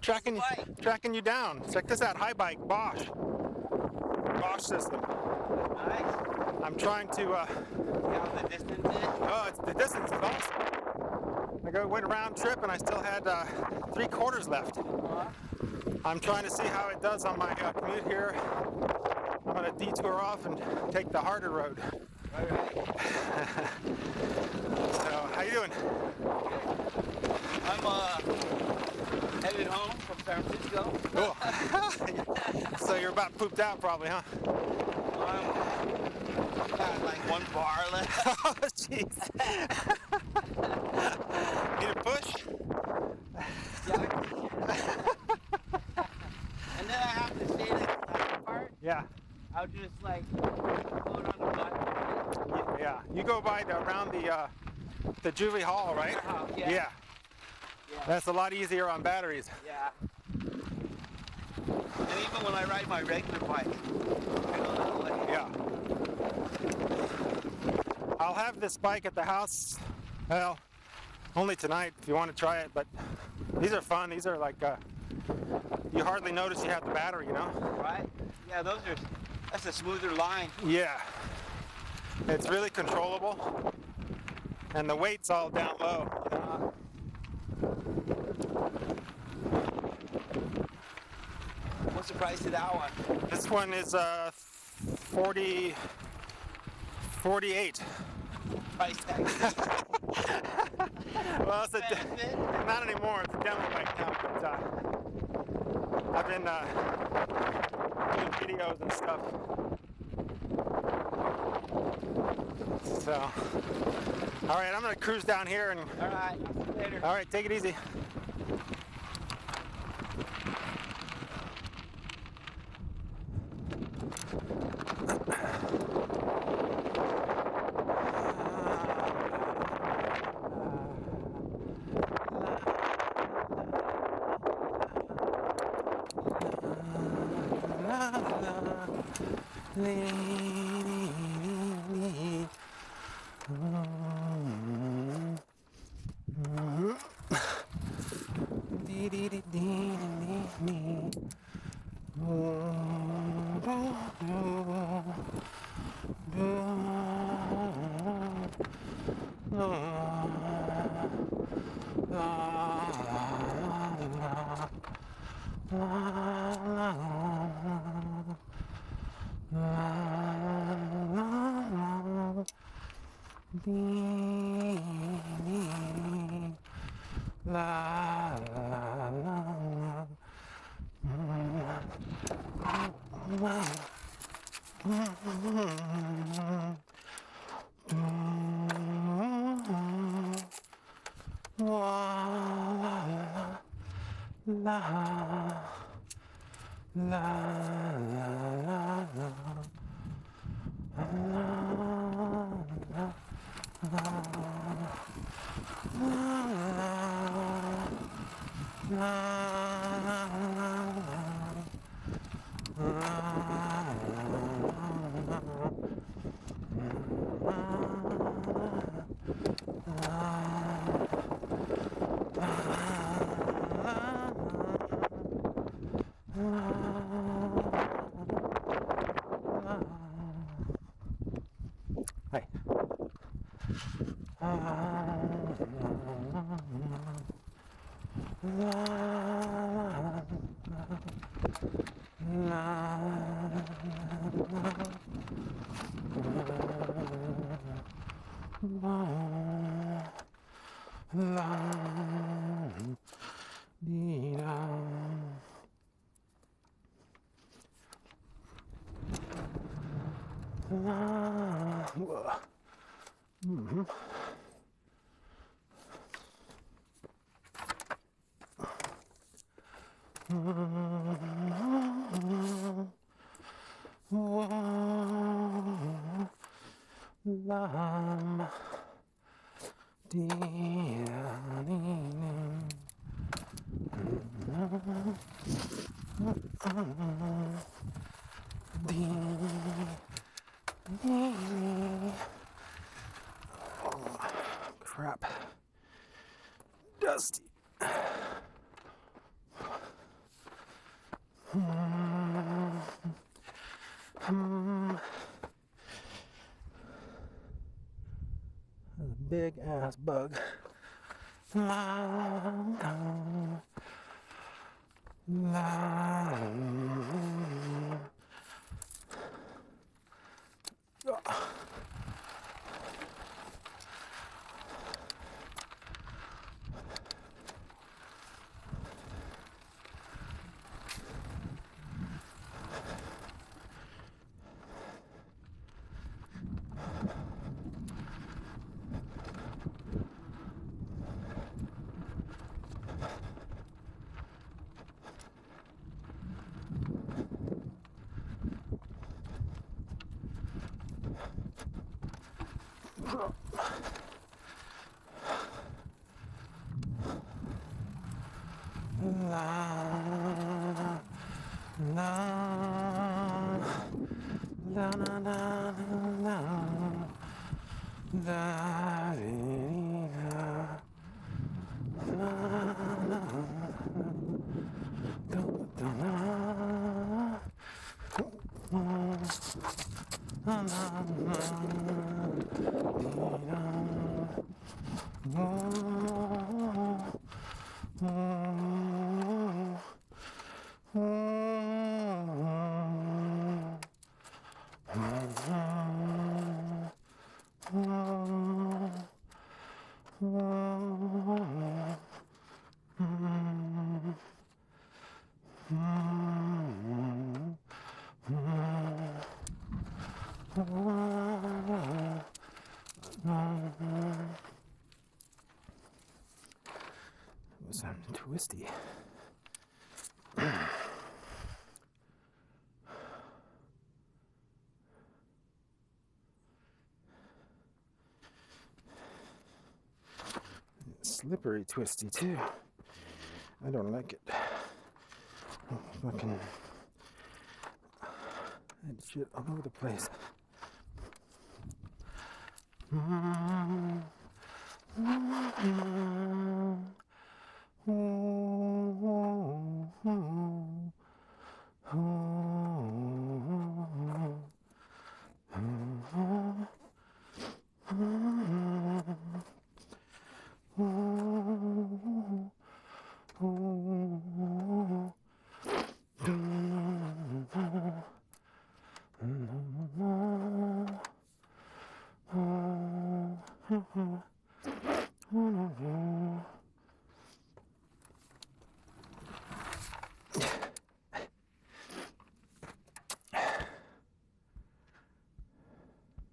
tracking you down. Check this out, High Bike, Bosch system. Nice. I'm trying to. Count the distance in? Oh, the distance is awesome. I went a round trip and I still had 3/4 left. I'm trying to see how it does on my commute here. I'm going to detour off and take the harder road. All right. So, how you doing? I'm headed home from San Francisco. Cool. So you're about pooped out probably, huh? Got like 1 bar left. Oh, jeez. Need a push? And then I have to stay in the second part. Yeah. I'll just like float on the bike. Yeah. You go by around the Juvie Hall, right? Yeah. Yeah. That's a lot easier on batteries. Yeah. And even when I ride my regular bike, I go that way. Yeah. I'll have this bike at the house, well, only tonight if you want to try it, but these are fun. These are like, you hardly notice you have the battery, you know? Right? Yeah, that's a smoother line. Yeah. It's really controllable. And the weight's all down low. You know? What's the price of that one? This one is 48. Price tag. Well, it's not anymore. It's a demo bike now, but I've been doing videos and stuff. So, all right, I'm gonna cruise down here and. All right, see you later. All right, take it easy. Hi. Crap. Dusty. There's a big ass bug. La, la, la, sounding twisty. Slippery twisty too. I don't like it. Oh, fucking had shit all over the place.